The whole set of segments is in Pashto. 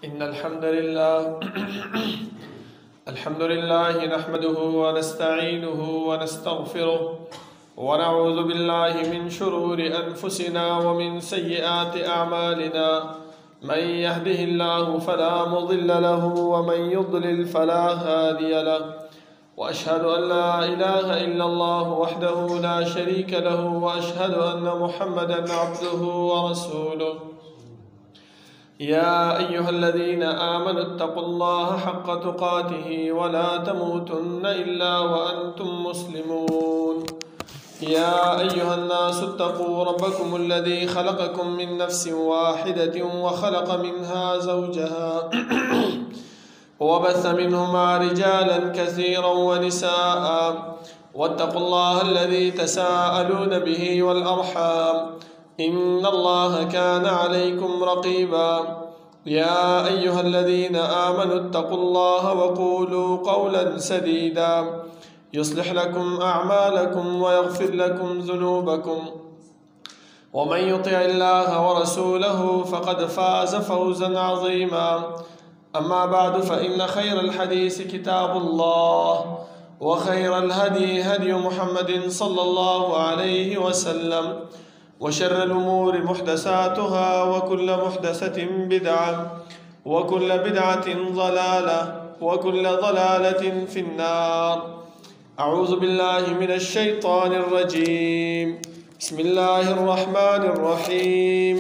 إن الحمد لله الحمد لله نحمده ونستعينه ونستغفره ونعوذ بالله من شرور أنفسنا ومن سيئات أعمالنا. من يهده الله فلا مضل له ومن يضلل فلا هادي له، وأشهد أن لا إله إلا الله وحده لا شريك له، وأشهد أن محمدا عبده ورسوله. يا أيها الذين آمنوا اتقوا الله حق تقاته ولا تموتن إلا وأنتم مسلمون. يا أيها الناس اتقوا ربكم الذي خلقكم من نفس واحدة وخلق منها زوجها وبث منهما رجالا كثيرا ونساء، واتقوا الله الذي تساءلون به والأرحام إن الله كان عليكم رقيبا. يا أيها الذين آمنوا اتقوا الله وقولوا قولا سديدا يصلح لكم أعمالكم ويغفر لكم ذنوبكم، ومن يطع الله ورسوله فقد فاز فوزا عظيما. أما بعد، فإن خير الحديث كتاب الله، وخير الهدي هدي محمد صلى الله عليه وسلم، وشر الأمور محدثاتها، وكل محدثة بدعة، وكل بدعة ضلالة، وكل ضلالة في النار. أعوذ بالله من الشيطان الرجيم. بسم الله الرحمن الرحيم.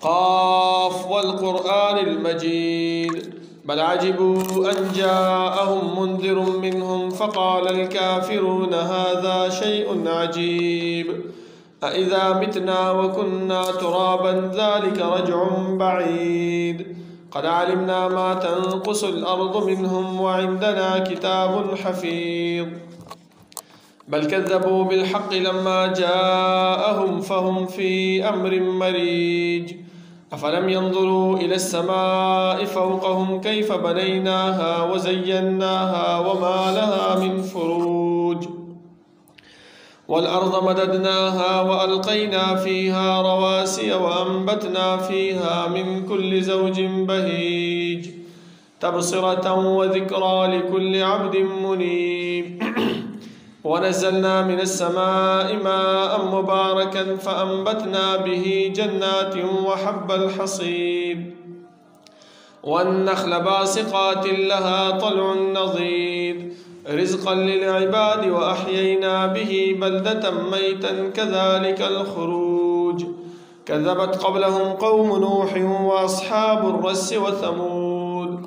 قاف والقرآن المجيد، بل عجبوا أن جاءهم منذر منهم فقال الكافرون هذا شيء عجيب. أإذا متنا وكنا ترابا ذلك رجع بعيد. قد علمنا ما تنقص الأرض منهم وعندنا كتاب حفيظ. بل كذبوا بالحق لما جاءهم فهم في أمر مريج. أفلم ينظروا إلى السماء فوقهم كيف بنيناها وزيناها وما لها من فروج. والأرض مددناها وألقينا فيها رواسي وأنبتنا فيها من كل زوج بهيج، تبصرة وذكرى لكل عبد منيب. ونزلنا من السماء ماء مباركا فأنبتنا به جنات وحب الحصيد، والنخل باسقات لها طلع نضيد، رزقا للعباد، وأحيينا به بلدة ميتا كذلك الخروج. كذبت قبلهم قوم نوح وأصحاب الرس وثمود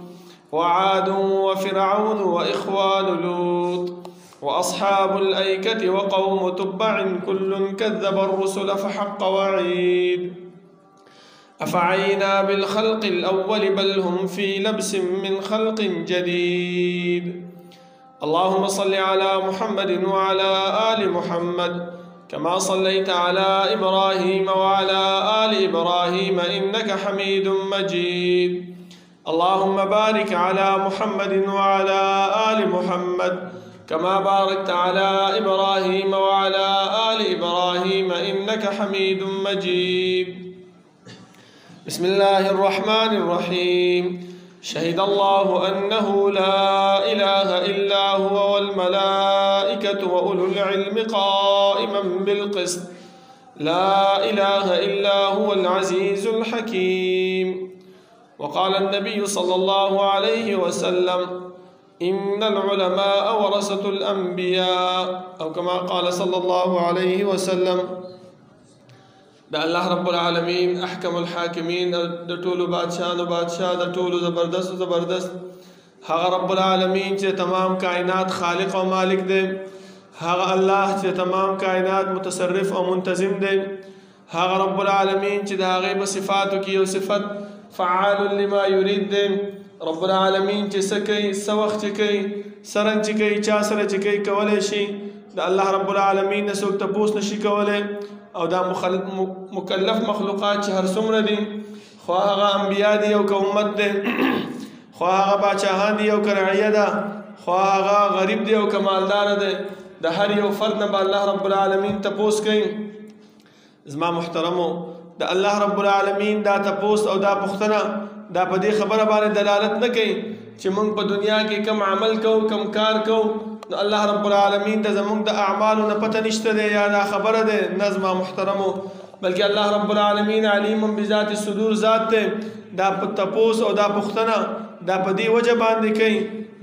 وعاد وفرعون وإخوان لوط وأصحاب الأيكة وقوم تبع كل كذب الرسل فحق وعيد. أفعينا بالخلق الأول بل هم في لبس من خلق جديد. اللهم صل على محمد وعلى آل محمد كما صليت على إبراهيم وعلى آل إبراهيم إنك حميد مجيد. اللهم بارك على محمد وعلى آل محمد كما باركت على إبراهيم وعلى آل إبراهيم إنك حميد مجيد. بسم الله الرحمن الرحيم. شهد الله أنه لا إله إلا هو والملائكة وأولو العلم قائما بالقسط، لا إله إلا هو العزيز الحكيم. وقال النبي صلى الله عليه وسلم: إن العلماء ورثة الأنبياء، أو كما قال صلى الله عليه وسلم. دا الله رب العالمین احکم الحاکمین د ټولو بادشاہانو بادشاہ د ټولو زبردست هغه رب العالمین چې تمام کائنات خالق او مالک دی، هغه الله چې تمام کائنات متصرف او منتظم دی، هغه رب العالمین چې د هغې په صفاتو کې یو صفت فعال لما یرید دی، رب العالمین چې څه کوي، څه وخت چې کوي، څرنګه چې کوي، چا سره چې کوي، کولی شي د الله رب العالمین نه څوک تپوس نشي کولی. او دا مکلف مخلوقات چې هر څومره دي، خو هغه انبیا دي او که امت دی، خو هغه باچاهان دي او که رعیه ده، خو هغه غریب دی او که مالدار دی، د هر یو فرد نه به الله رب العالمین تپوس کوي. زما محترمو، د الله رب العالمین دا تپوس او دا پختنه دا په دې خبره باندې دلالت نه کوي چې موږ په دنیا کې کم عمل کوو کم کار کوو نو الله رب العالمین د زموږ د اعمالو نه پته نشته دی یا دا خبره ده نظمه محترمو بلکې الله رب العالمین علیم بذات الصدور ذات دی دا تپوس او دا پوښتنه دا په دې وجه باندې کوي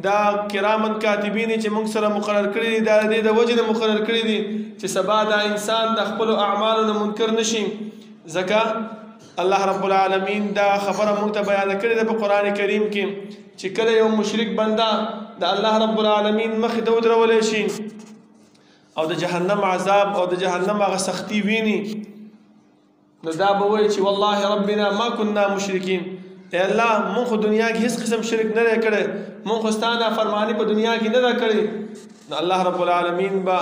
دا کرامن کاتبین چې موږ سره مقرر کړي دي دا د وجه نه مقرر کړي دي چې سبا دا انسان د خپل اعمالو نه منکر نشي ځکه الله رب العالمین دا خبره موږ ته بیان کړې ده په قران کریم کې چې کله یو مشرک بنده د الله رب العالمین مخې ته ودرولې شي او د جهنم عذاب او د جهنم هغه سختی ویني نو دا به وایي چې والله ربنا ما كنا مشرکین اے الله مونږ خو دنیا کې هیڅ قسم شرک نه لري کړی مونږ خو ستا نافرماني په دنیا کې نه ده کړې نو الله رب العالمین به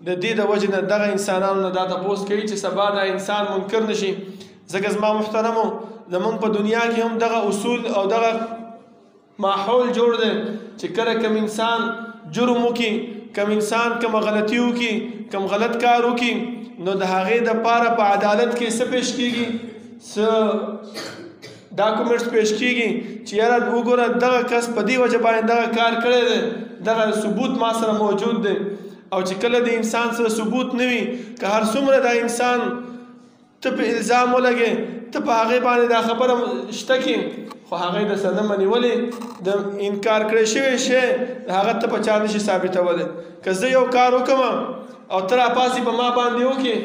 د دې د وجې نه دغه انسانانو نه دا تپوس کوي چې سبا دا انسان منکر نشي ځکه زما محترمو زمونږ په دنیا کې هم دغه اصول او دغه ماحول جوړ دی چې کله کم انسان جرم وکړي کم انسان کم غلطي وکړي کم غلط کار وکړي نو د هغې دپاره په عدالت کې څه پیش کېږي څه ډاکومنټس پیش کېږي چې یاره وګوره دغه کس په دې وجه باندې دغه کار کړی دی دغه ثبوت ما سره موجود دی او چې کله د انسان سره ثبوت نه وي که هر څومره دا انسان ته په الزام ولګې ته په هغې باندې دا خبره شته کې خو هغې د سره نه مني ولې د انکار کړی شوی شی هغه ته په چا نشي ثابتولی که زه یو کار وکړم او ته راپاسې په ما باندې وکړې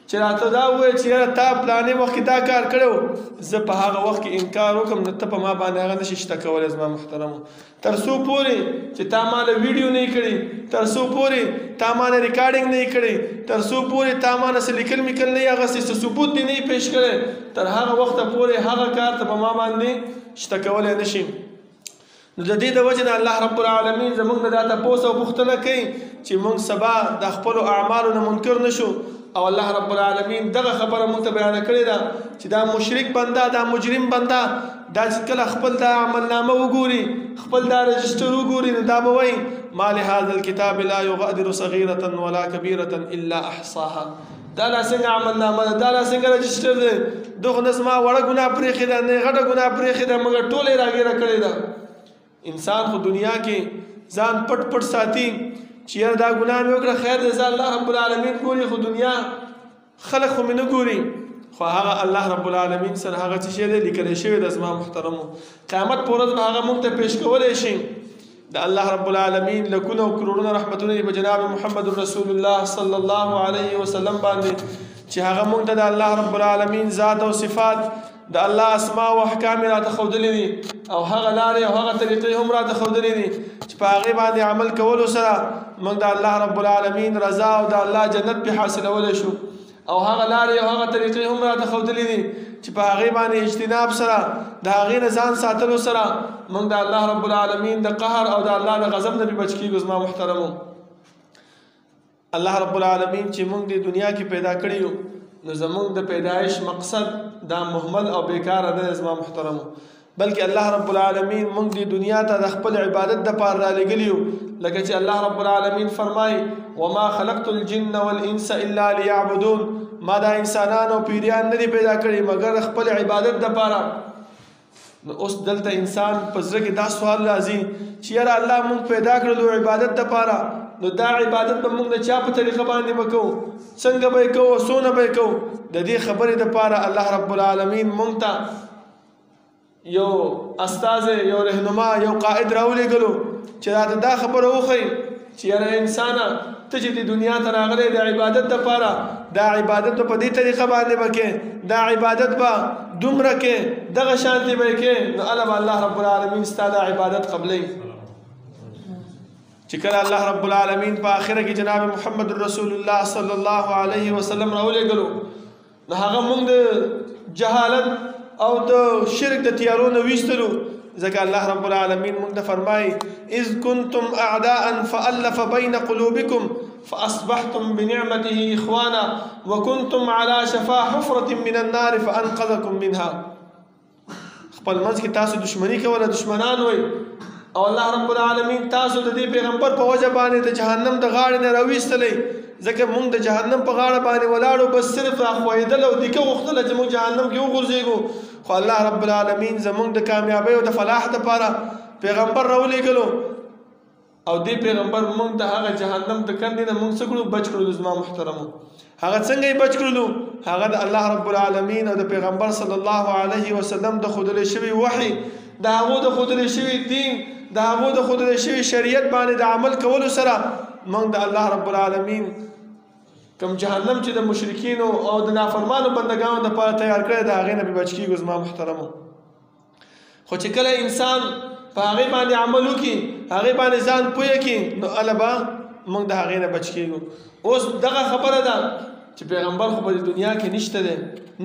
چې راته دا ووایې چې یاره تا پلانې وخت کې دا کار کړی و زه په هغه وخت کې انکار وکړم نو ته په ما باندې هغه نشي شته کولی زما محترمو تر څو پورې چې تا ما له ویډیو نه یې کړي تر څو پورې تا ما نه ریکارډینګ نه یې کړي تر څو پورې تا ما نه څه لیکل میکل نه یې اخیستی څه ثبوت دې نه یې پیش کړی تر هغه وخته پورې هغه کار ته په ما باندې شته کولی نه شي نو د دې د وجې نه الله رب العالمین زموږ نه دا تپوس او پوښتنه کوي چې موږ سبا د خپلو اعمالو نه منکر نه شو او الله رب العالمین دغه خبره موږ ته بیانه کړې ده چې دا مشرک بنده دا مجرم بنده دا چې کله خپل دا عملنامه وګوري خپل دا رجسټر وګوري نو دا به وایي ما لهذا الكتاب لا يغادر صغیرة ولا کبیرة الا احصاها دا لا څنګه عملنامه ده دا لا څنګه رجسټر دی دغه نه زما وړه ګناه پرېښې ده نه غټه ګناه پرېښې ده مګر ټوله یې راګیره کړې ده انسان خو دنیا کې ځان پټ پټ ساتي چې یاره دا ګناه مې وکړه خیر دی زه الله رب العالمین ګوري خو دنیا خلق خو مې نه ګوري خو هغه الله رب العالمین سره هغه څه شی دی لیکلی شوی د زما محترمو قیامت په ورځ به هغه موږ ته پیش کولی شي د الله رب العالمین لکونه او کروڑونه رحمتونه دي په جناب محمد رسول الله صلی الله علیه وسلم باندې چې هغه موږ ته د الله رب العالمین ذات او صفات د الله اسماء او احکام راته ښودلي دي او هغه لارې او هغه طریقې هم راته ښودلي دي چې په هغې باندې عمل کولو سره موږ د الله رب العالمین رضا او د الله جنت پې حاصلولی شو او هغه لارې او هغه طریقې هم راته ښودلي دي چې په هغې باندې اجتناب سره د هغې نه ځان ساتلو سره موږ د الله رب العالمین د قهر او د الله د غضب نه بچ کېږو زما محترمو الله رب العالمین چې موږ د دنیا کې پیدا کړي یو نو زمونږ د پیدایش مقصد دا مهمل او بیکاره نه زما محترمو بلکې الله رب العالمین موږ د دنیا ته د خپل عبادت دپاره رالیږلي یو لکه چې الله رب العالمین فرمایي وما خلقت الجن والانس الا ليعبدون ما دا انسانان او پیریان نه دي پیدا کړي مګر خپل عبادت دپاره نو اوس دلته انسان په زړه کې دا سوال راځي چې یاره الله موږ پیدا کړلو عبادت دپاره نو دا عبادت به موږ د چا په طریقه باندې به کوو څنګه به یې کوو څونه به یې کوو د دې خبرې دپاره الله رب العالمین موږ ته یو استازی یو رهنما یو قائد راولېږلو چې راته دا خبره وښیي چې یاره انسانه ته چې د دنیا ته راغلی د عبادت دپاره دا عبادت به په دې طریقه باندې به کې دا عبادت به دومره کې دغه شانتې به یې کې نو هله به الله رب العالمین ستا دا عبادت قبلوي چې کله الله رب العالمین په آخره کې جناب محمد رسول الله صلی الله علیه وسلم راولېږلو نو هغه موږ د جهالت او د شرک د تیارو نه ویستلو ځکه الله رب العالمین موږ ته فرمایي اذ کنتم اعداء فالف بین قلوبکم فاصبحتم بنعمته اخوانا وکنتم على شفا حفرة من النار فانقذکم منها خپل منځ کې تاسو دشمني کوله دشمنان وئ او الله رب العالمین تاسو د دې پیغمبر په وجه باندې د جهنم د غاړې نه راویستلی ځکه موږ د جهنم په غاړه باندې ولاړو بس صرف راخوېدل او دیکه غوښتله چې موږ جهنم کې وغورځېږو خو الله رب العالمین زمونږ د کامیابۍ او د فلاح دپاره پیغمبر راولېږلو او دې پیغمبر مونږ ته هغه جهنم د کندې نه مونږ څه کړو بچ کړلو زما محترمو هغه څنګه یې بچ کړلو هغه د الله رب العالمین او د پیغمبر صلی الله علیه وسلم د ښودلی شوي وحي د هغو د ښودلی شوي دین د هغو د ښودلی شوي شریعت باندې د عمل کولو سره مونږ د الله رب العالمین کوم جهنم چې د مشرکینو او د نافرمانو بندګانو دپاره تیار کړی د هغې نه به بچ کېږو زما محترمو خو چې کله انسان په هغې باندې عمل وکړي هغې باندې ځان پوه کړي نو هله به موږ د هغې نه بچ کېږو اوس دغه خبره ده چې پیغمبر خو په دنیا کې نشته دی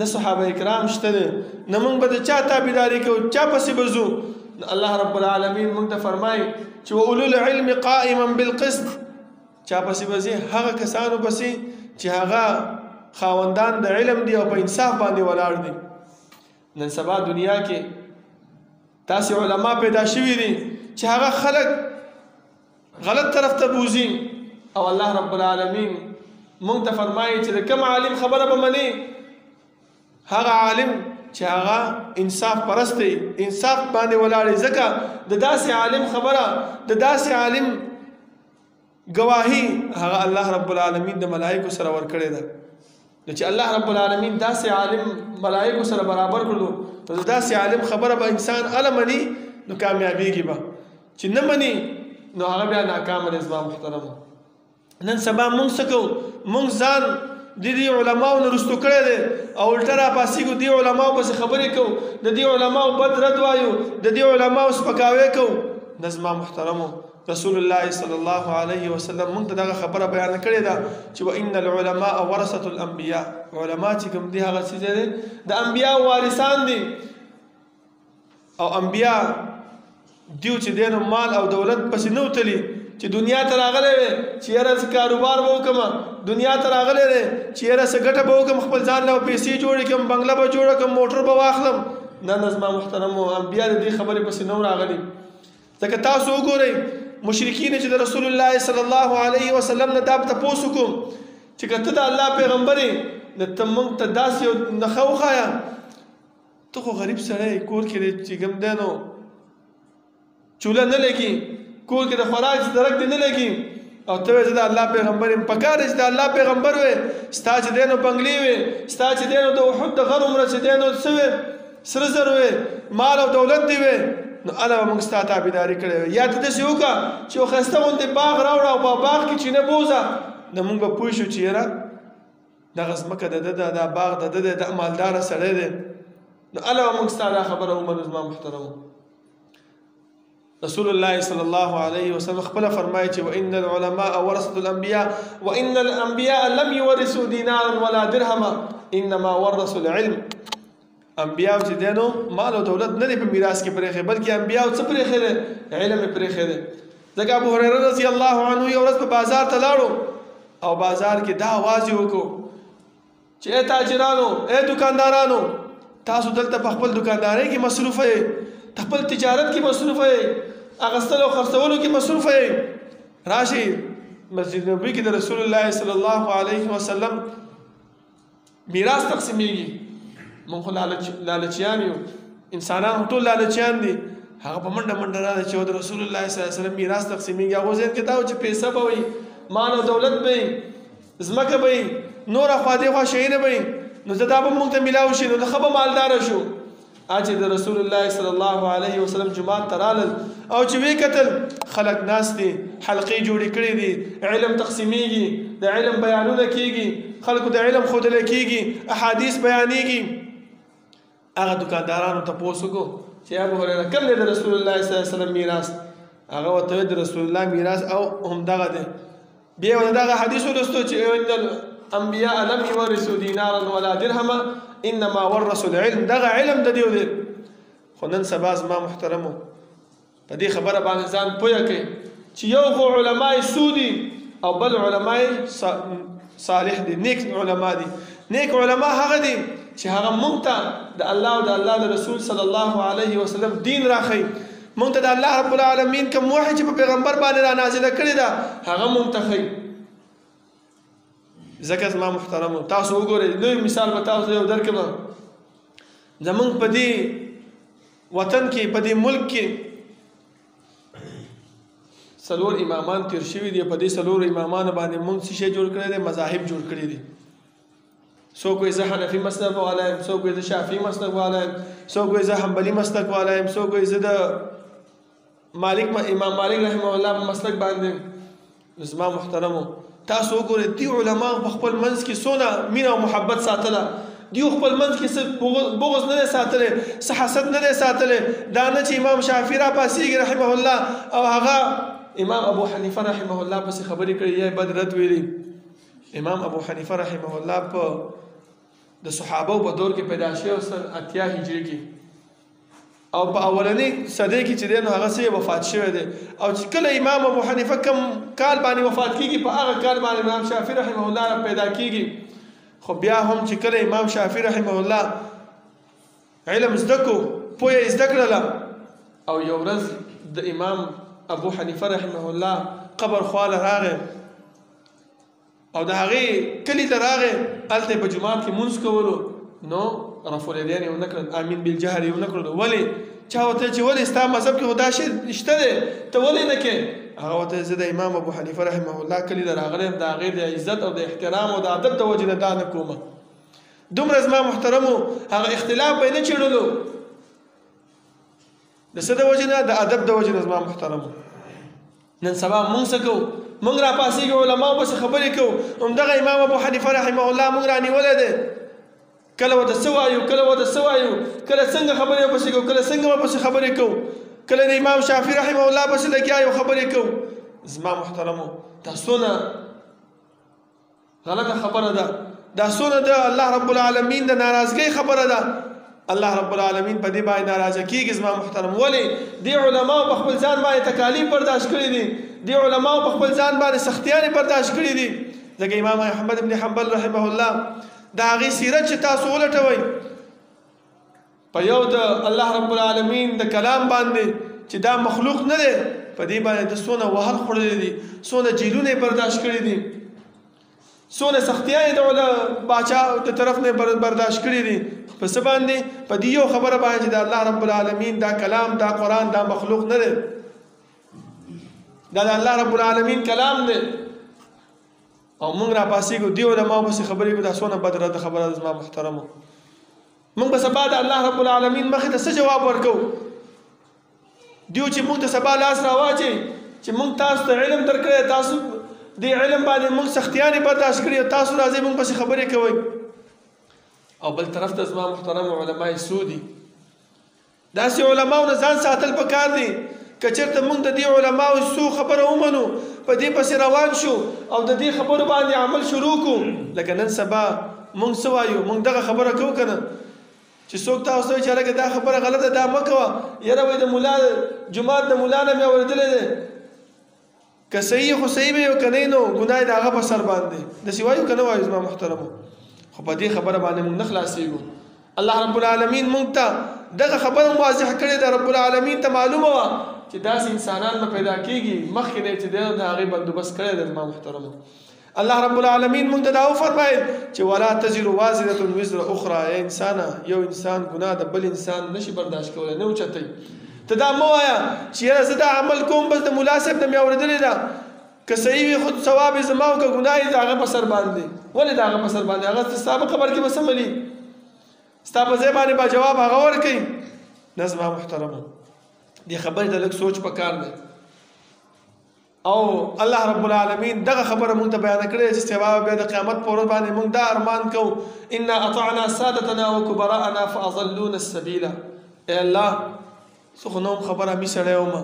نه صحابه کرام شته دی نه موږ به د چا تابعداري کوو چا پسې به ځو الله رب العالمین موږ ته فرمایي چې واولو العلم قائما بالقسط چا پسې به ځي هغه کسانو پسې چې هغه خاوندان د علم دي او په انصاف باندې ولاړ دي نن سبا دنیا کې تاسې علما پیدا شوي دي چې هغه خلک غلط طرف ته بوزي او الله رب العالمین مونږ ته فرمایي چې د کوم عالم خبره به مني هغه عالم چې هغه انصاف پرست دی انصاف باندې ولاړ دی ځکه د داسې عالم خبره د داسې عالم گواهی هغه الله رب العالمین د ملائکو سره ورکړې ده نو چې الله رب العالمین داسې عالم ملائکو سره برابر کړلو نو داسې عالم خبره به انسان اله مني نو کامیابیږي به چې نه مني نو هغه بیا ناکامه دی زما محترمو نن سبا مونږ څه کوو مونږ ځان د دې علماو نه رستو کړی دی او الټه راپاسېږو دې علماو پسې خبرې کوو د دې علماو بد رد وایو د دې علماو سپکاوی کوو نه زما محترمو رسول الله صلی الله علیه وسلم مونږ ته دغه خبره بیان کړې ده چې وان العلماء ورثة الانبیاء علما چې کوم دي هغه څه دي د انبیاء وارثان دي او انبیاء دیو چې دینو مال او دولت پسې نه وتلي چې دنیا ته راغلی وی چې یاره څه کاروبار به وکړم دنیا ته راغلی دی چې یاره څه ګټه به وکړم خپل ځان له پیسې جوړې کړم بنګله به جوړه کړم موټر به واخلم نه نه زما محترمو انبیا د دې خبرې پسې نه راغلي ځکه تاسو وګورئ مشرکین چې د رسول الله صلی الله علیه وسلم نه دا تپوس وکړو چې که ته د الله پیغمبر یې نو ته موږ ته داسې یو نښه وښایه ته خو غریب سړی کور کې چې کوم دی نو چوله نه لګي کور کې د خوراک درک دی نه لګي او ته وایې زه د الله پیغمبر یم پکار دی چې د الله پیغمبر وې ستا چې دی نو بنګلې وې ستا چې دی نو د احد د غر عمره چې دی نو څه وې سره زر وې مال او دولت دی وې نو الله به موږ ستا تابعداري کړې وې یا ته داسې وکړه چې یو ښایسته غوندې باغ راوړه او په باغ کې چینه بوځه نو موږ به پوه شو چې یاره دغه ځمکه د ده ده دا باغ د ده دی دا مالداره سړی دی نو الله به موږ ستا دا خبره ومنو زما محترمو رسول الله صلی الله علیه وسلم خپل فرمایي چې وان العلماء ورثة الانبیاء وان الانبیاء لم يورثوا دینارا ولا درهما انما ورثوا العلم انبیاء چې دینو مال او دولت نه دی په میراث کې پرېښی بلکې انبیاء څه پرېښی دی علم یې پرېښی دی ځکه ابو هریره رضی الله عنه یو ورځ په بازار ته لاړو او بازار کې دا آواز یې وکړو چې ای تاجرانو ای دکاندارانو تاسو دلته په خپل دکاندارۍ کې مصروفه یې خپل تجارت کې مصروفه یې اغستلو او خرڅولو کې مصروفه یې راشئ مسجد نبوي کې د رسول الله صلی الله علیه وسلم میراث تقسیمیږي موږ خو لالچیان یو انسانان ټول لالچیان دي هغه په منډه منډه راځي چې د رسول الله صلی الله علیه وسلم میراث تقسیمیږي هغو ذهن کې دا و چې پیسه به وي مال او دولت به وي ځمکه به وي نور خوا دېخوا شیونه به وي نو زه دا به موږ ته میلاو شي نو د ښه به مالداره شو چې د رسول الله صلی الله علیه وسلم جماعت ته رالل او چې وی کتل خلک ناست دي حلقې جوړې کړې دي علم تقسیمیږي د علم بیانونه کېږي خلکو د علم ښودلی کېږي احادیث بیانېږي هغه دکاندارانو تپوس وکړو چې ابو هریره کوم دی د رسول الله صلی الله علیه وسلم میراث هغه ورته ویل د رسول الله میراث او همدغه دی بیا یې دغه حدیث ولوستو چې ان الانبیاء لم یورثوا دینارا ولا درهما انما ورثوا العلم دغه علم د دیو دی خو نن سبا زما محترمو په دې خبره باندې ځان پوه کړئ چې یو خو علمای سودي او بل علمای صالح دي نیک علما دي نیک علما هغه دي چې هغه مونږ ته د الله او د الله د رسول صلی الله علیه وسلم دین راخی مونږ ته د الله رب العالمین کوم وحی چې په پیغمبر باندې را نازله کړې ده هغه مونږ ته ښیي ځکه زما محترمو تاسو وګورئ لوی مثال به تاسو یو درکړم زمونږ په دې وطن کې په دې ملک کې 4 امامان تیر شوي دي. په دې 4 امامانو باندې موږ څه شی جوړ کړی دی؟ مذاهب جوړ کړي دي. څوک وایي زه حنفي مسلک والا یم، څوک وایي زه شافعي مسلک والا یم، څوک وایي زه حنبلي مسلک والا یم، څوک وایي زه د امام مالک رحمه الله په مسلک باندې. زما محترمو تاسو وګورئ دې علما په خپل منځ کې څونه مینه او محبت ساتله. دیو خپل منځ کې څه بغض نه دی ساتلی، څه حسد نه دی ساتلی. دا نه چې امام شافعي را پاسېږي رحمه الله او هغه امام ابو حنیفه رحمه الله پسې خبرې کړي یا بد رد ویلي. امام ابو حنیفه رحمه الله په د صحابه په دور کې پیدا شوی او 80 هجري کې او په اولنی صدې کې چې دی نو هغه سه وفات شوی دی. او چې کله امام ابو حنیفه کم کال باندې وفات کیږي په هغه کال باندې امام شافعي رحمه الله پیدا کیږي. خو بیا هم چې کله امام شافعي رحمه الله علم زده کو پوهه زده کړله او یو ورځ د امام ابو حنیفه رحمه الله قبر خواله راغی او د هغې کلي ته راغی. هلته په جومات کې مونځ کولو نو رفع الیدین یې ونه کړل، امین بالجهر یې ونه کړل. ولې؟ چا ورته چې ولې ستا مذهب کې خو دا شی شته دی ته ولې نه کوې؟ هغه ورته زه د امام ابو حنیفه رحمه الله کلي ته راغلی یم د هغې د عزت او د احترام او د ادب د وجې نه دا نه کومه. دومره زما محترمو هغه اختلاف به یې نه چېړلو د څه د وجې نه؟ د ادب د وجې نه. زما محترمو نن سبا مونږ څه کوو؟ مونږ را پاسېږو علماو پسې خبرې کوو. همدغه امام ابو حنیفه رحمه الله مونږ رانیولی دی. کله ورته څه وایو، کله ورته څه وایو، کله څنګه خبرې ورپسې کوو، کله څنګه ورپسې خبرې کوو، کله د امام شافعي رحمه الله پسې لګیا یو خبرې کوو. زما محترمو دا څونه غلطه خبره ده، دا څونه د الله رب العالمین د ناراضګۍ خبره ده. الله رب العالمین په دې باندې ناراضه کیږي. زما محترم ولې دې علماو په خپل ځان باندې تکالیف برداشت کړي دي، دې علماو په خپل ځان باندې سختیانې برداشت کړي دي. ځکه امام احمد بن حنبل رحمه الله د هغې سیرت چې تاسو ولټوئ په یو د الله رب العالمین د کلام باندې چې دا مخلوق نه دی په دې باندې د څونه وهل خوړلی دي، څونه جیلونه یې برداشت کړي دي، څونه سختیانې د باچا د طرف نه برداشت کړي دي. په څه باندې؟ په دې یو خبره باندې چې د الله رب العالمین دا کلام دا قرآن دا مخلوق نه دی، دا د الله رب العالمین کلام دی. او مونږ را پاسېږو دې علماو پسې خبرې کوو. دا څونه بد رد خبره ده. زما محترمو مونږ به سبا د الله رب العالمین مخې ته څه جواب ورکوو؟ دیو چې مونږ ته سبا لاس راواچي چې مونږ تاسو ته علم درکړی، تاسو دې علم باندې مونږ سختیانې برداشت کړي او تاسو راځئ مونږ پسې خبرې کوئ. او بل طرف ته زما محترمو علماء سو دي. داسې علماو نه ځان ساتل پکار دي. که چېرته مونږ د دې علماو سو خبره ومنو په دې پسې روان شو او د دې خبرو باندې عمل شروع کړو، لکه نن سبا مونږ څه وایو؟ مونږ دغه خبره کوو که نه چې څوک تاسو ته وایي چې هلکه دا خبره غلطه دا مه کوه، یاره وایي د ملا جومات د ملا نه مې اورېدلی دی، که صحیح خو صحیح به یو که نه نو ګناه د هغه په سر باندې. داسې وایو که نه وایو؟ زما محترمو خو په دې خبره باندې مونږ نه خلاصېږو. الله رب العالمین مونږ ته دغه خبره واضح کړې ده. رب العالمین ته معلومه وه چې داسې انسانان به پیدا کېږي مخکې نه چې د هغې بندوبست کړی دی. زما محترمو الله رب العالمین مونږ ته دا وفرمایل چې ولا تزر وازرة وزر اخرى. ای انسانه یو انسان ګناه د بل انسان نشي برداشت کولی، نه اوچتئ. ته دا مه وایه چې یاره زه دا عمل کوم بس د ملا صاحب نه مې اورېدلې ده، که صحیح وي خود ثواب یې زما او که ګناه یې د هغه په سر باندې. ولې د هغه په سر باندې؟ هغه ستا په قبر کې به څه ملي؟ ستا په ځای باندې به جواب هغه ورکوي. نه زما محترمو دې خبرې ته لږ سوچ پکار دی. او الله رب العالمین دغه خبره مونږ ته بیان کړې چې سبا بیا د قیامت په ورځ باندې مونږ دا ارمان کوو انا اطعنا سادتنا وکبراءنا فاضلونا السبیل. ای الله څه خو نوم خبره مې سړی ومه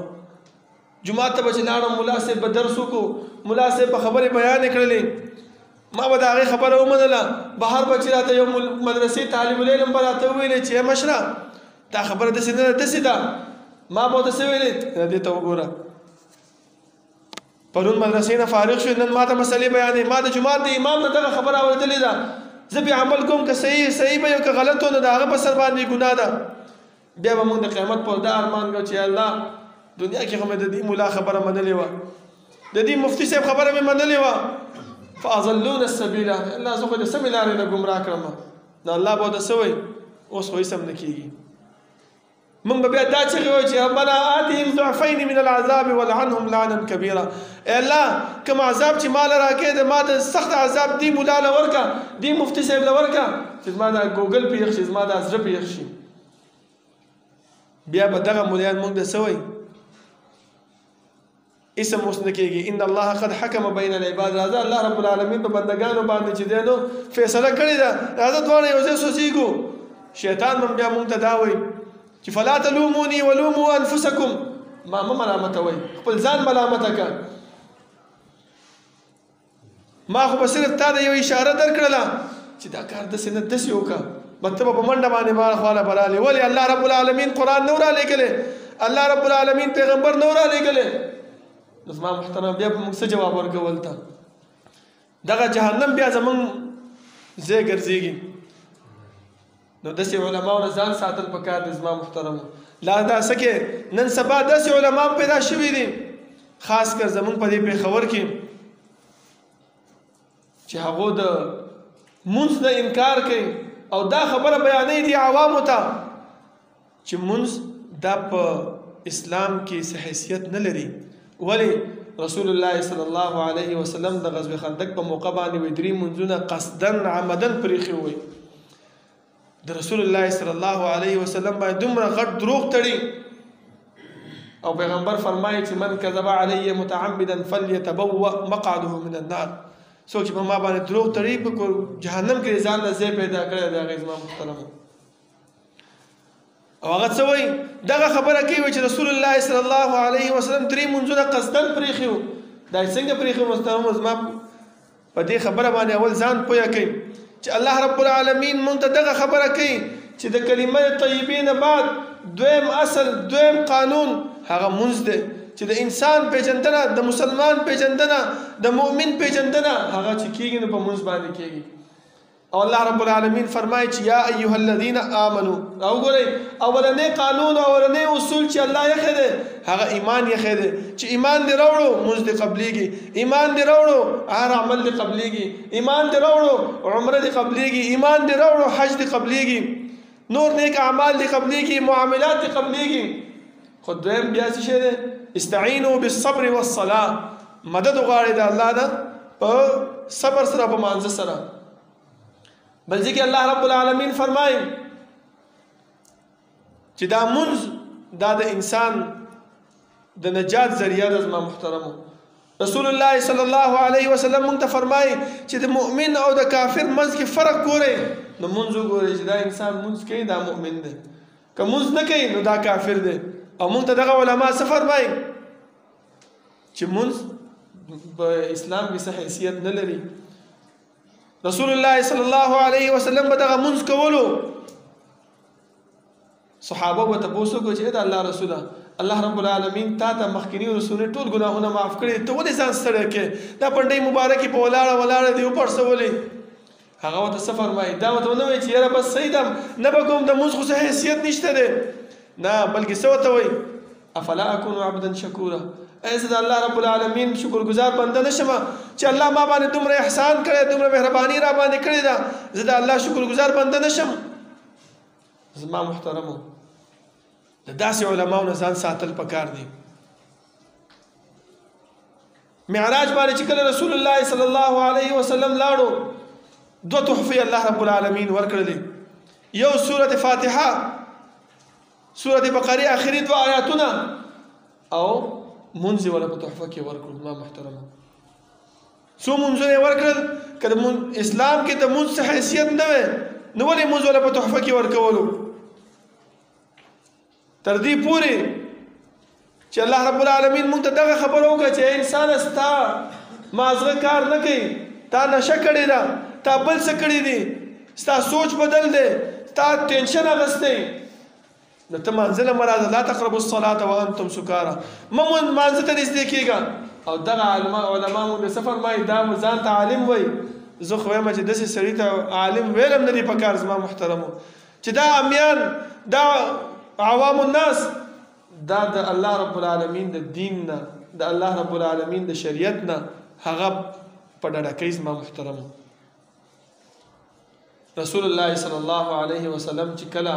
جومات ته به چې لاړم ملا صاحب به درس وکړو، ملا صاحب به خبرې بیانې کړلې، ما به د هغې خبره ومنله. بهر به چې راته یو مدرسې طالب العلم به راته وویلې چې مشره دا خبره داسې نه ده داسې ده، ما به ورته څه ویلې دې ته وګوره پرون مدرسې نه فارغ شو نن ما ته مسلې بیانې، ما د جومات د امام نه دغه خبره اورېدلې ده، زه بیا عمل کوم که صحیح به یو که غلط و نو د هغه په سر باندې ګناه ده. بیا به مونږ د قیامت پر دا ارمان کوو چې الله دنیا کې خو مې د دې ملا خبره منلې وه، د دې مفتي صاحب خبره مې منلې وه، فاضلون السبیل. الله زه خو د سمې لارې نه ګمراه کړم. نو الله به ورته څه وایي اوس خو سم نه کېږي. موږ به بیا دا چغې وایو چې ربنا آتهم ضعفین من العذاب ولعنهم لعنا کبیرا. ای الله کوم عذاب چې ما له راکې د ما د سخت عذاب دی مولا له ورکه، دی مفتي صاحب له ورکه چې زما دا ګوګل پېښ شي، زما دا زړه پېښ شي. بیا به دغه مولیان موږ د څه وایي؟ اسم اوس نه کېږي. ان الله قد حکم بین العباد. راځه الله رب العالمین په بندګانو باندې چې دی نو فیصله کړې ده، راځه دواړه یو ځای سوځېږو. شیطان هم بیا موږ ته دا وایي چې فلا تلوموني ولوموا انفسکم، ما مه ملامتوئ، خپل ځان ملامته کړه. ما خو به صرف تا د یو اشاره درکړله چې دا کار داسې نه داسې وکړه، به ته به په منډه باندې ما خواله به رالې. ولې الله رب العالمین قرآن نه و رالیږلی، الله رب العالمین پیغمبر نه و رالیږلی. نو زما محترم بیا به موږ څه جواب ورکول ته؟ دغه جهنم بیا زموږ ځای ګرځېږي. نو داسې علماو نه ځان ساتل پکار دی زما محترمو. لا دا څه کې نن سبا داسې علما پیدا شوي دي، خاص کر زموږ په دې پېښور کې، چې هغو د مونځ نه انکار کوي او دا خبره بیانوي دي عوامو ته چې مونځ دا په اسلام کې څه حیثیت نه لري. ولی رسول الله صلی الله علیه وسلم د غزوه خندق په موقع باندې وی 3 منځونه قصدن عمدن پریخي وي. د رسول الله صلی الله علیه وسلم باندې دومره غټ دروغ تړي او پیغمبر فرمایي چې من کذب علی متعمدا فليتبوأ مقعده من النار. څوک چې په ما باندې دروغ تړي په جهنم کې ځان له ځای پیدا کړی دی. هغه زما محترمو او هغه څه وایي دغه خبره کوي چې رسول الله صلی الله علیه وسلم 3 منځونه قصدن پریښي وو. دا څنګه پریښي وو محترمو؟ زما په دې خبره باندې اول ځان پوهه کوي چې الله رب العالمین مونږ ته دغه خبره کوي چې د کلمه طیبې نه بعد دویم اصل دویم قانون هغه مونځ دی، چې د انسان پیژندنه، د مسلمان پیژندنه، د مؤمن پیژندنه هغه چې کېږي نو په مونځ باندې کېږي. او الله رب العالمین فرمایي چې یا ایها الذین آمنوا. او ګورئ اولنی قانون او اولنی اصول چې الله یې دی هغه ایمان یې دی، چې ایمان دې راوړو مونځ دې قبلېږي، ایمان دې راوړو هر عمل دې قبلېږي، ایمان دې راوړو عمره دې قبلېږي، ایمان دې راوړو حج دې قبلېږي، نور نیک اعمال دې قبلېږي، معاملات دې قبلېږي. خو دویم بیا څه شی دی؟ استعینوا بالصبر والصلاة. مدد وغواړئ د الله نه په صبر سره، په مانځه سره. بل ځکه الله رب العالمین فرمایي چې دا منځ دا د انسان د نجات ذریعہ ده. زما محترمو رسول الله صلی الله علیه وسلم مونږ ته فرمایي چې د مؤمن او د کافر منځ کې فرق ګورئ. نو منځ وګورئ چې دا انسان منځ کوي دا مؤمن دی، که منځ نه کوي نو دا کافر دی. او مونږ ته دغه علما څه فرمایي چې منځ په اسلام کې څه حیثیت نه لري. رسول الله صلی الله علیه وسلم به دغه منځ کولو، صحابه به تپوس وکړو چې دا الله رسوله الله رب العالمین تا ته مخکینی رسولې ټول ګناهونه معاف کړي، ته ولې ځان ستړی کې دا پنډۍ مبارکې په ولاړه دی وپړسولې؟ هغه ورته څه فرمایي؟ دا ورته ونه وایي چې یاره بس صحیح ده نه به کوم، د منځ خو څه حیثیت نشته دی، نه بلکې څه ورته وایي؟ افلا اکون عبدا شکورا. ای زه د الله رب العالمین شکرګزار بنده نشم چې الله ما باندې دومره احسان کړی، دومره مهرباني را باندې کړې ده، زه د الله شکرګزار بنده نشم؟ زما محترمو د داسې علماو نه ځان ساتل پکار دی. معراج باندې چې کله رسول الله صلی الله علیه وسلم لاړو 2 تحفې الله رب العالمین ورکړلې. یو سورة فاتحه، سورة بقره آخري 2 آیاتونه، او منځ ولا په تحفه کې ورکړل. ما محترمه څو منځونه ورکړل؟ که د اسلام کې د منځ حیثیت نه وي نو ولې منځ ولا په تحفه کې ورکولو؟ تر دې پورې چې الله رب العالمین مونږ ته دغه خبره وکړه چې انسان ستا مازغه کار نه کوي، تا نشه کړې ده، تا بل څه کړي دي، ستا سوچ بدل دی، تا ټینشن اخیستی، نو ته مانځه نه مراده لا تقربوا الصلاة وانتم سکارا، مانځه ته نږدې کېږه. او دغه علما مونږ څه فرمایي؟ دا ځان ته عالم وایي. زه خو وایم چې داسې سړي ته عالم ویل هم نه دي پکار. زما محترمو چې دا امیان، دا عوام الناس، دا د الله رب العالمین د دین نه، د الله رب العالمین د شریعت نه هغه په ډډه کوي. زما محترمو رسول الله صلی الله علیه وسلم چې کله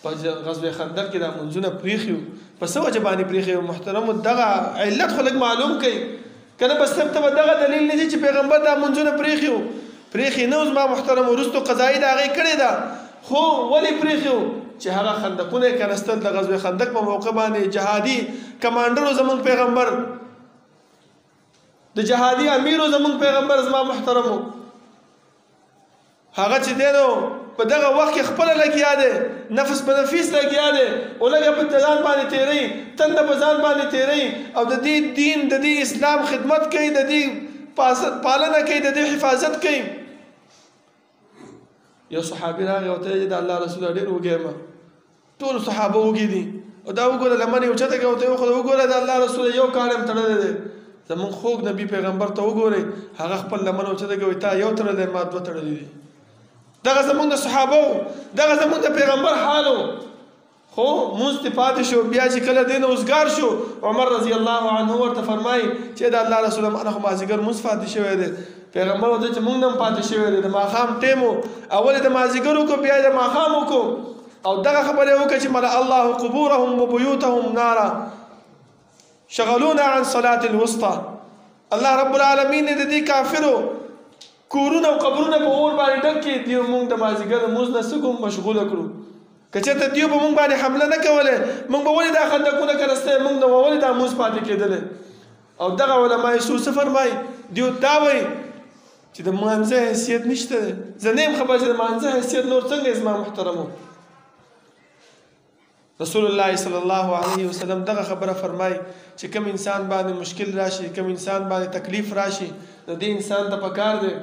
په غزوه خندق کې دا منځونه پریخیو په څه وجه باندې پریخیو محترمو دغه علت خو لږ معلوم کړئ که نه بس ته به دغه دلیل نه دی چې پیغمبر دا منځونه پریخیو پریخي نه زما محترمو وروستو قضایي د هغې کړې ده خو ولې پریخیو چې هغه خندقونه یې کنستل د غزوه خندق په موقع باندې جهادي کمانډرو زموږ پیغمبر د جهادي امیرو زموږ پیغمبر زما محترمو هغه چې دی نو په دغه وخت کې خپله لګیا دی نفس په نفیس لګیا دی او لږه په ځان باندې تېروي تنده په ځان باندې تېروي او د دې دین د دې اسلام خدمت کوي د دې پالنه کوي د دې حفاظت کوي یو صحابي راغی او ته د الله رسول ډېر وږی یم ټول صحابه وږي دي او دا وګوره لمن یې اوچته کړه او ته یې وښوده وګوره د الله رسول یو کاڼی هم تړلی دی زمونږ خوږ نبي پیغمبر ته وګورئ هغه خپل لمن اوچته کړه تا یو تړلی ما دوه تړلی دي دغه زمونږ د صحابه دغه زمونږ د پیغمبر حال خو مونځ دې پاتې شو بیا چې کله دی نه اوزګار شو عمر رضی الله عنه ورته فرمایي چې د الله رسول انا خو مازدیګر مونځ پاتې شوی دی پیغمبر ورته چې مونږ نه هم پاتې شوی دی د ماښام ټیم و اول یې د مازدیګر وکړو بیا یې د ماښام وکړو او دغه خبره یې وکړه چې ملأ الله قبورهم وبیوتهم نارا شغلونا عن صلاة الوسطى الله رب العالمین د دې کافرو کورونه او قبرونه په اور باندې ډک کړي دیو مونږ د مازدیګر لمونځ نه څه کوم مشغوله کړو که چېرته دیو به مونږ باندې حمله نه کوله مونږ به ولې دا خندقونه کنستی مونږ نه به ولې دا لمونځ پاتې کېدلی او دغه علما یې څه فرمایي دیو دا وایي چې د مانځه حیثیت نشته دی زه نه یم خبر چې د مانځه حیثیت نور څنګه زما محترمو رسول الله صلی الله علیه وسلم دغه خبره فرمایي چې کوم انسان باندې مشکل راشي کوم انسان باندې تکلیف راشي نو دې انسان ته پکار دی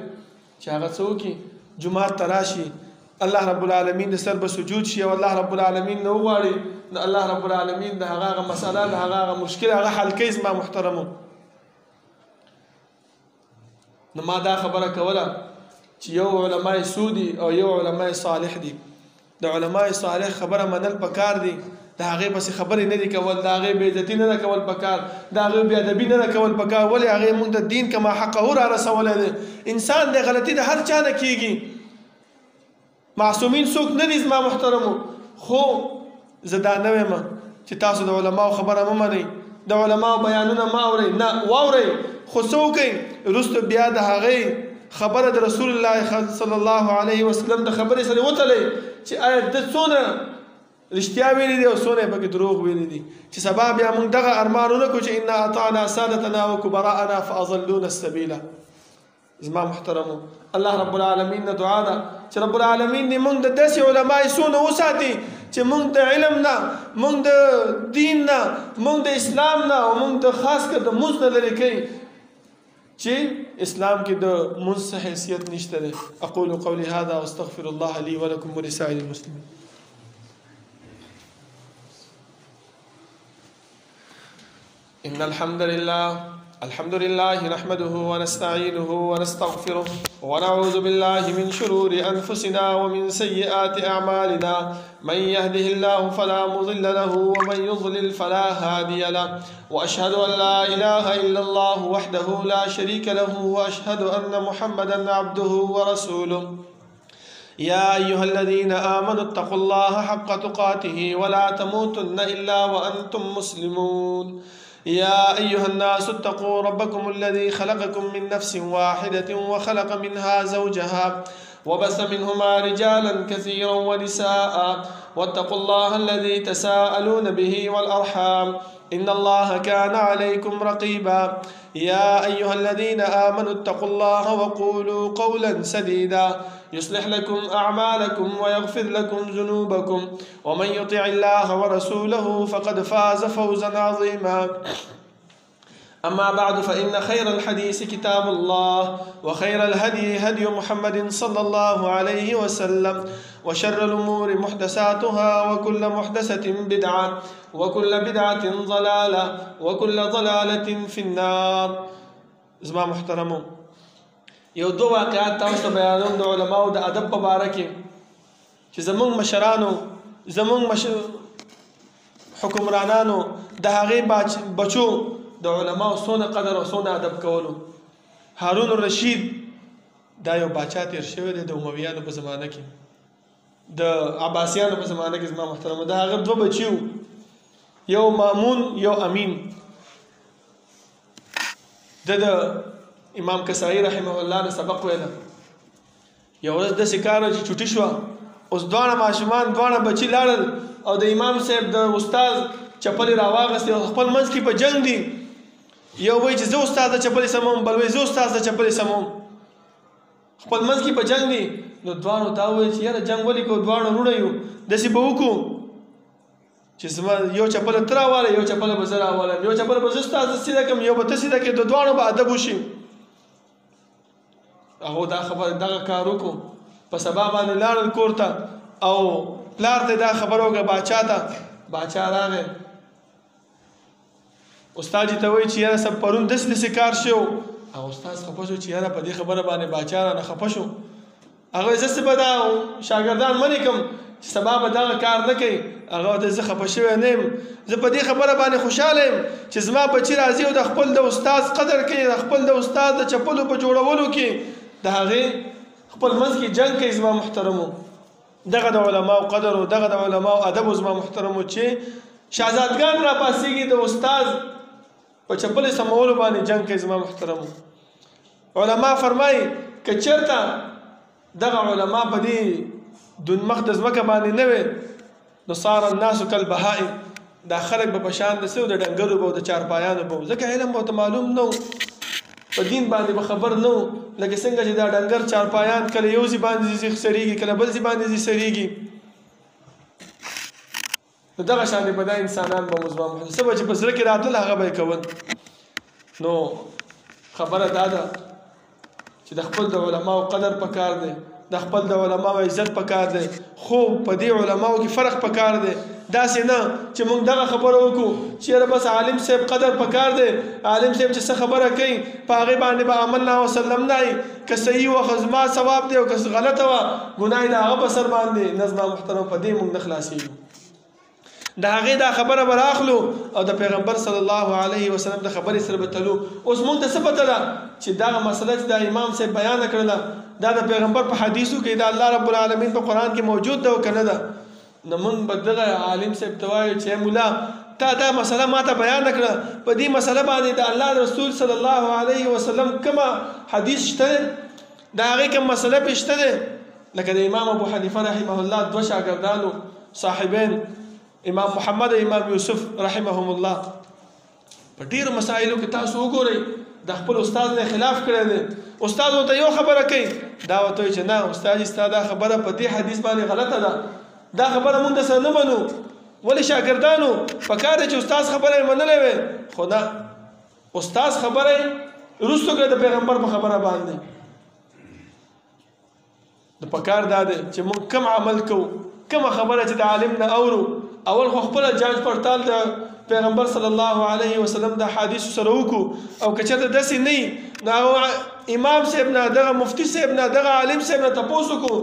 چې هغه څه وکړي جومات ته راشي الله رب العالمین د سر به سجود شي او الله رب العالمین نه وغواړي نو الله رب العالمین د هغه مسله د هغه مشکل هغه حل کوي زما محترمو نو ما دا خبره کوله چې یو علماء سودي او یو علماء صالح دي د علماء صالح خبره منل پکار دي د هغې پسې خبرې نه دي کول د هغې بې عزتي نه ده کول پکار د هغې بې ادبي نه ده کول پکار ولې هغې موږ د دین کما حقه را رسولی دی انسان د غلطي د هر چا نه کېږي معصومین څوک نه دي زما محترمو خو زه دا نه وایم چې تاسو د علماو خبره مه منئ د علماو بیانونه مه اورئ نه واورئ خو څه وکئ وروسته بیا د هغې خبره د رسول الله صلی الله علیه وسلم د خبرې سره وتلئ چې آیا د څونه رښتیا ویلي دي او څونه یې پکې دروغ ویلي دي چې سبا بیا موږ دغه ارمان ونه کړو چې انا اطعنا سادتنا وکبراءنا فاضلونا السبیلا زما محترمو الله رب العالمین نه دعا ده چې رب العالمین دې موږ د داسې علما څونه وساتي چې موږ د علم نه موږ د دین نه موږ د اسلام نه او موږ د خاص کر د مونځ نه لرې کوي چې اسلام کې د مونځ حیثیت نشته دی اقول قولي هذا واستغفر الله لي ولكم ولسائر المسلمين إن الحمد لله نحمده ونستعينه ونستغفره ونعوذ بالله من شرور أنفسنا ومن سيئات أعمالنا من يهده الله فلا مضل له ومن يضلل فلا هادي له وأشهد أن لا إله إلا الله وحده لا شريك له وأشهد أن محمدا عبده ورسوله يا أيها الذين آمنوا اتقوا الله حق تقاته ولا تموتن إلا وأنتم مسلمون يا أيها الناس اتقوا ربكم الذي خلقكم من نفس واحدة وخلق منها زوجها وبث منهما رجالا كثيرا ونساء واتقوا الله الذي تساءلون به والأرحام إن الله كان عليكم رقيبا يا أيها الذين آمنوا اتقوا الله وقولوا قولا سديدا يصلح لكم أعمالكم ويغفر لكم ذنوبكم ومن يطع الله ورسوله فقد فاز فوزا عظيما أما بعد فإن خير الحديث كتاب الله وخير الهدي هدي محمد صلى الله عليه وسلم وشر الأمور محدثاتها وكل محدثة بدعة وكل بدعة ضلالة وكل ضلالة في النار زما محترمو یو دو واقعات تاسو بیانوم د علماو د ادب په باره کې چې زمونږ مشرانو زمونږ حکمرانانو د هغې بچو د علماو څونه قدر او څونه ادب کولو هارون الرشید دا یو باچا تیر شوی دی د امویانو په زمانه کې د عباسیانو په زمانه کې زما محترمو د هغه دوه بچي وو یو مامون یو امین د امام کسائی رحمه الله نه سبق ویله یو ورځ داسې کار و چې چوټي شوه اوس دواړه ماشومان دواړه بچي لاړل او د امام صاحب د استاد چپلې راواغستې او خپل منځ کې په جنګ دي یو وایي چې زه استاد د چپلې سموم بل وایي زه استاد د چپلې سموم خپل منځ کې په جنګ دي نو دواړو دا وایي چې یاره جنګ ولې کوو دواړه وروڼه یو داسې به وکړو چې زما یو چپله ته راواله یو چپله به زه راوالم یو چپله به زه ستا زه سیده کړم یو به ته سیده کړې د دواړو به ادب وشي هغو دا خبره دغه کار وکړو په سبا باندې لاړل کور ته او پلار ته دا خبره وکړه باچا ته باچا راغی استاد ته وایي چې یاره سب پرون داسې داسې کار شو او استاد خفه شو چې یاره په دې خبره باندې باچا رانه خفه شو هغه زه څه به دا شاګردان منې کړم چې سبا به دغه کار نه کوي هغه ته زه خفه شوی نه یم زه په دې خبره باندې خوشحاله یم چې زما بچي راځي او د خپل د استاد قدر کوي د خپل د استاد د چپلو په جوړولو کې د هغې خپل منځ کې جنګ کوي زما محترمو دغه د علماو قدر او دغه د علماو ادب زما محترمو چې شهزادګان را پاسېږي د استاد په چپلې سمولو باندې جنګ کوي زما محترمو علما فرمایي که چېرته دغه علما په دې مخ د ځمکه باندې نه وي نو صار الناس کالبهائم دا خلک به په شان د څه د ډنګرو به او د چارپایانو به ځکه علم به ورته معلوم نه و په دین باندې به خبر نه و لکه څنګه چې دا ډنګر چارپایان کله یو ځای باندې ځي سریږي کله بل ځای باندې ځي سریږي نو دغه شان به دا انسانان به مزما څه به چې په زړه کې راتلل هغه به یې کول نو خبره دا ده چې د خپل د علماو قدر پکار دی د خپل د علماو عزت پکار دی خو په دې علماو کې فرق پکار دی داسې نه چې موږ دغه خبره وکړو چې یاره بس عالم صاحب قدر پکار دی عالم صاحب چې څه خبره کوي په هغې باندې به عمل نه وسلم نه وي که صحیح وه زما ثواب دی او که غلطه وه ګناه د هغه په سر باندې نه زما محترم په دې موږ نه خلاصېږو د هغې دا خبره به راخلو او د پیغمبر صلی الله علیه وسلم د خبرې سره به تلو اوس موږ ته څه پته ده چې دغه مسله چې د امام صاحب بیانه کړله دا د پیغمبر په حدیثو کې د الله رب العالمین په قرآن کې موجود ده او که نه ده نو موږ به دغه عالم صاحب ته وایو چې مولا تا دا مسله ما ته بیانه کړه په دې مسله باندې د الله رسول صلی الله علیه وسلم کومه حدیث شته د هغې کوم مسله پې شته دی لکه د امام ابو حنیفه رحمه الله دوه شاګردانو صاحبین امام محمد او امام یوسف رحمهم الله په ډیرو مسایلو کې تاسو وګورئ د خپل استاد نه خلاف کړی دی استاد ورته یو خبره کوي دا ورته وایي چې نه استاد ستا دا خبره په دې حدیث باندې غلطه ده دا خبره موږ درسره نه منو ولې شاګردانو پکار دی چې استاد خبره یې منلی وی خو نه استاد خبره یې وروستو کړه د پیغمبر په خبره باندې د پکار دا دی چې موږ کم عمل کوو کومه خبره چې د عالم نه اورو اول خو خپله جانچ پړتال د پیغمبر صلی الله علیه وسلم د حدیثو سره وکړو او که چېرته داسې نه وي نو هغه امام صاحب نه دغه مفتي صاحب نه دغه عالم صاحب نه تپوس وکړو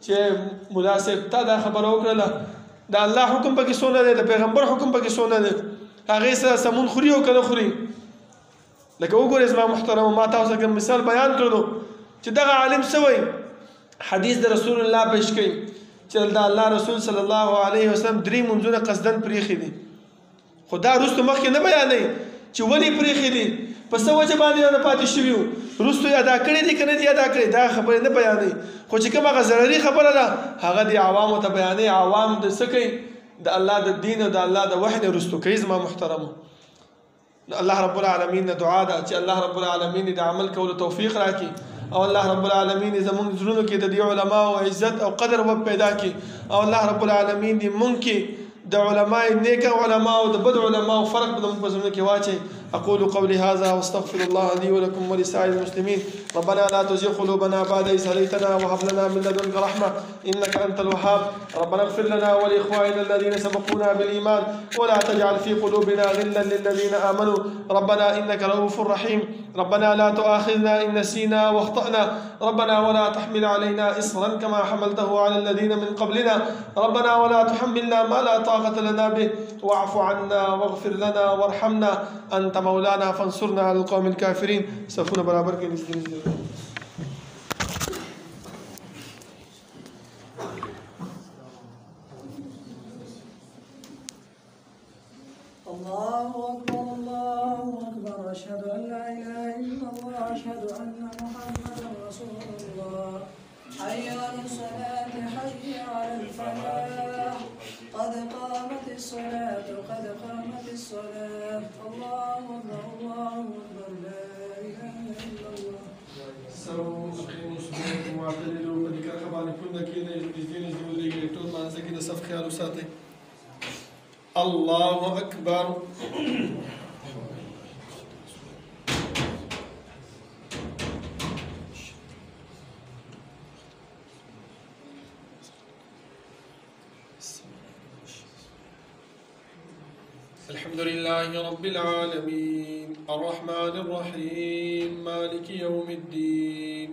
چې ملا صاحب تا دا خبره وکړله د الله حکم پکې څونه دی د پیغمبر حکم پکې څونه دی هغې سره سمون خوري او که نه خوري لکه وګورئ زما محترمو ما تاسو ته مثال بیان کړلو چې دغه عالم څه وایي حدیث د رسول الله پیش کوي چې د الله رسول صلی الله علیه وسلم 3 منځونه قصدن پریښي دي خو دا وروسته مخکې نه بیانوي چې ولې پریښي دي په څه وجه باندې نه پاتې شوي وو وروسته یې ادا کړي دي که نه دي ادا کړي دا خبرې نه بیانوي خو چې کوم هغه ضرري خبره ده هغه د عوامو ته بیانوي عوام د څه کوي د الله د دین او د الله د وحی نه وروستو کوي زما محترمو الله رب العالمین نه دعا ده چې الله رب العالمین د عمل کولو توفیق راکړي او الله رب العالمین زمونږ زړونو کې د دې علماو عزت او قدر وب پیدا کړي او الله رب العالمین دې مونږ کې د علماء نیک علماء او د بد علماء فرق په زموږ په زړونو کې واچي اقول قولي هذا واستغفر الله لي ولكم ولسائر المسلمين ربنا لا تزغ قلوبنا بعد إذ هديتنا وهب لنا من لدنك رحمة إنك أنت الوهاب ربنا اغفر لنا ولإخواننا الذين سبقونا بالإيمان ولا تجعل في قلوبنا غلا للذين آمنوا ربنا إنك رؤوف رحيم ربنا لا تؤاخذنا إن نسينا واخطأنا ربنا ولا تحمل علينا إصرا كما حملته على الذين من قبلنا ربنا ولا تحملنا ما لا طاقة لنا به واعف عنا واغفر لنا وارحمنا أنت مولانا فانصرنا على القوم الكافرين سفونا برابر کے الله أكبر الله أكبر أشهد أن لا إله إلا الله أشهد أن محمدا رسول الله حي على الصلاة حي على الفلاح قد قامت الصلاة قد قامت الصلاة الله أكبر لا إله إلا الله. سووا أقيموا صلاتكم واعتدلوا فذكر كمان كنا كنا يجدين يجدون لي يكتون ما نسكين صف خيال وساتي. الله أكبر. الحمد لله رب العالمين الرحمن الرحيم مالك يوم الدين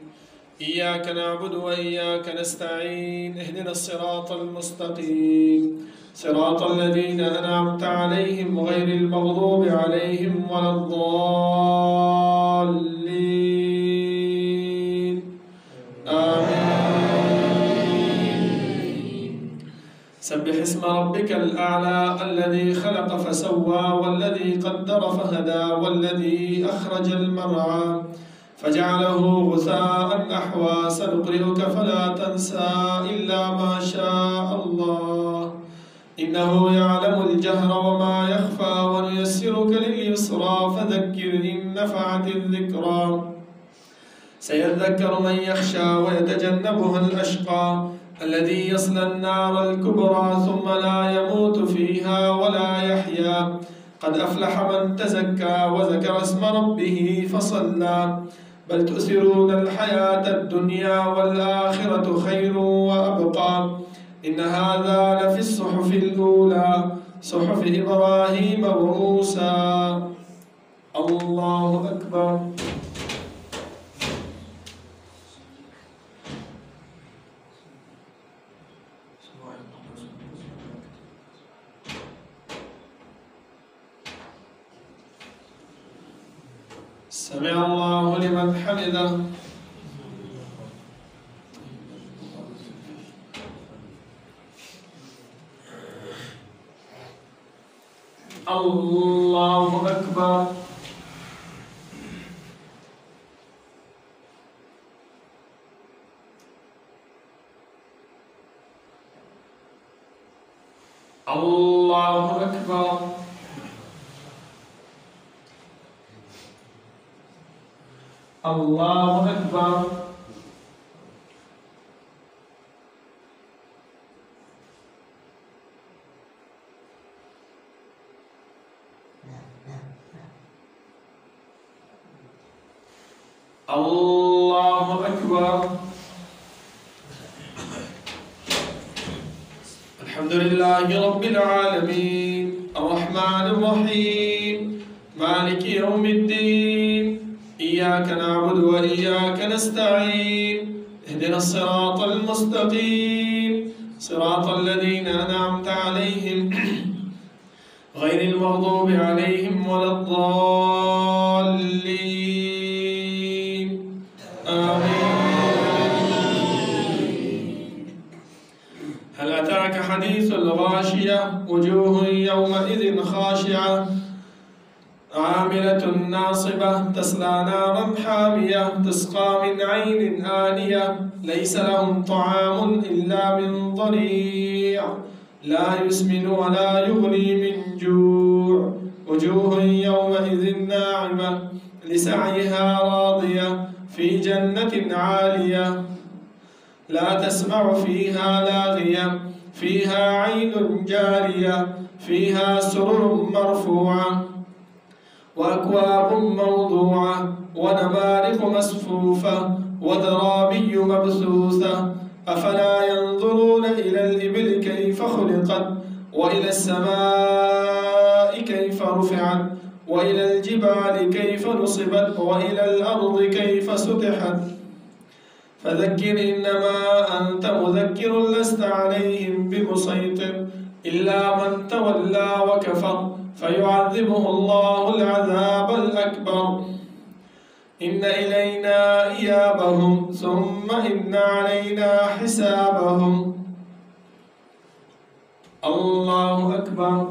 إياك نعبد وإياك نستعين اهدنا الصراط المستقيم صراط الذين أنعمت عليهم غير المغضوب عليهم ولا الضالين آمين. سبح اسم ربك الأعلى الذي خلق فسوى والذي قدر فهدى والذي أخرج المرعى فجعله غثاء أحوى سنقرئك فلا تنسى إلا ما شاء الله إنه يعلم الجهر وما يخفى ونيسرك لليسرى فذكر إن نفعت الذكرى سيذكر من يخشى ويتجنبها الأشقى الذي يصلى النار الكبرى ثم لا يموت فيها ولا يحيا قد أفلح من تزكى وذكر اسم ربه فصلى بل تؤثرون الحياة الدنيا والآخرة خير وأبقى إن هذا لفي الصحف الأولى صحف إبراهيم وموسى. الله أكبر. سمع الله لمن حمده. الله أكبر. الله أكبر. الله أكبر. الله أكبر. الحمد لله رب العالمين الرحمن الرحيم مالك يوم الدين إياك نعبد وإياك نستعين اهدنا الصراط المستقيم صراط الذين أنعمت عليهم غير المغضوب عليهم ولا الضالين آمين. هل أتاك حديث الغاشية وجوه يومئذ خاشعة عاملة ناصبة تصلى نارا حامية تسقى من عين آنية ليس لهم طعام إلا من ضريع لا يسمن ولا يغني من جوع وجوه يومئذ ناعمة لسعيها راضية في جنة عالية لا تسمع فيها لاغية فيها عين جارية فيها سرر مرفوعة وأكواب موضوعة ونمارق مصفوفة وزرابي مبثوثة أفلا ينظرون إلى الإبل كيف خلقت وإلى السماء كيف رفعت وإلى الجبال كيف نصبت وإلى الأرض كيف سطحت فذكر إنما أنت مذكر لست عليهم بمسيطر إلا من تولى وكفر فيعذبه الله العذاب الأكبر إن إلينا إيابهم ثم إن علينا حسابهم. الله أكبر.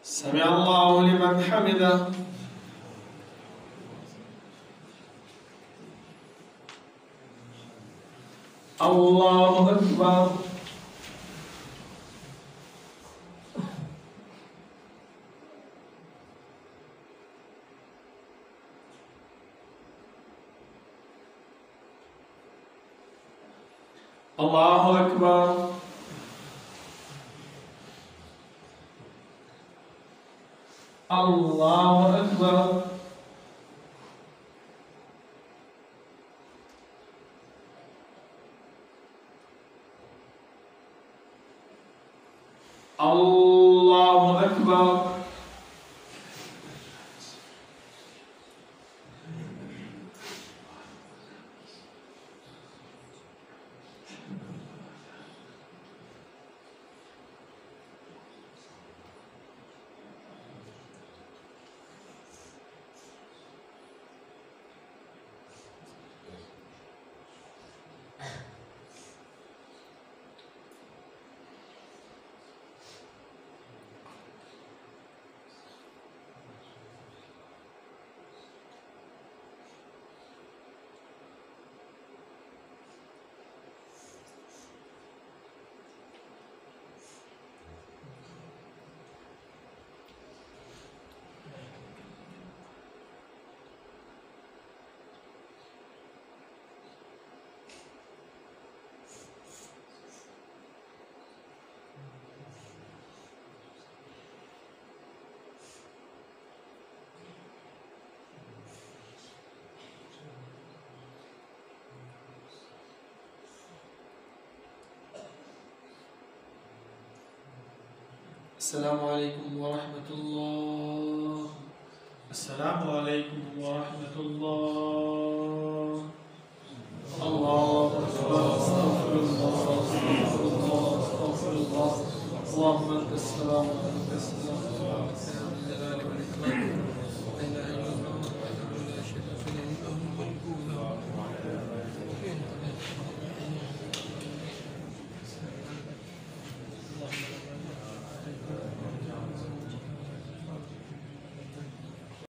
سمع الله لمن حمده. الله أكبر. الله أكبر. الله أكبر. الله أكبر. السلام عليكم ورحمة الله. السلام عليكم ورحمة الله. الله أكبر. أستغفر الله. أستغفر الله. أستغفر الله. اللهم أنت السلام وأنت السلام.